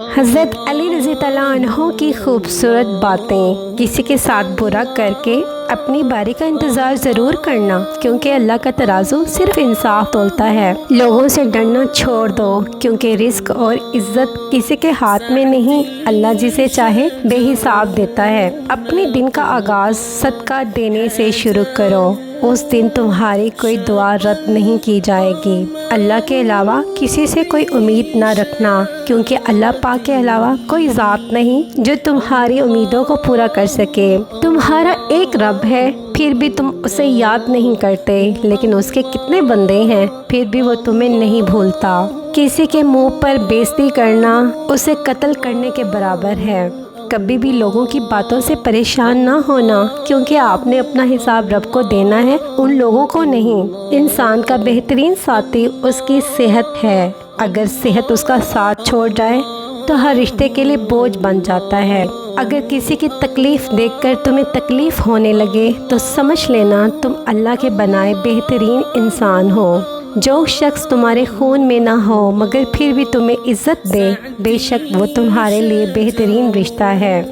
حضرت علی رضی اللہ عنہ کی خوبصورت باتیں۔ کسی کے ساتھ برا کر کے اپنی باری کا انتظار ضرور کرنا، کیونکہ اللہ کا ترازو صرف انصاف تولتا ہے۔ لوگوں سے ڈرنا چھوڑ دو، کیونکہ رزق اور عزت کسی کے ہاتھ میں نہیں، اللہ جسے چاہے بے حساب دیتا ہے۔ اپنے دن کا آغاز صدقہ دینے سے شروع کرو، اس دن تمہاری کوئی دعا رد نہیں کی جائے گی۔ اللہ کے علاوہ کسی سے کوئی امید نہ رکھنا، کیونکہ اللہ پاک کے علاوہ کوئی ذات نہیں جو تمہاری امیدوں کو پورا کر سکے۔ تمہارا ایک رب ہے، پھر بھی تم اسے یاد نہیں کرتے، لیکن اس کے کتنے بندے ہیں، پھر بھی وہ تمہیں نہیں بھولتا۔ کسی کے منہ پر بےزتی کرنا اسے قتل کرنے کے برابر ہے۔ کبھی بھی لوگوں کی باتوں سے پریشان نہ ہونا، کیونکہ آپ نے اپنا حساب رب کو دینا ہے، ان لوگوں کو نہیں۔ انسان کا بہترین ساتھی اس کی صحت ہے، اگر صحت اس کا ساتھ چھوڑ جائے تو ہر رشتے کے لیے بوجھ بن جاتا ہے۔ اگر کسی کی تکلیف دیکھ کر تمہیں تکلیف ہونے لگے تو سمجھ لینا تم اللہ کے بنائے بہترین انسان ہو۔ جو شخص تمہارے خون میں نہ ہو مگر پھر بھی تمہیں عزت دے، بے شک وہ تمہارے لیے بہترین رشتہ ہے۔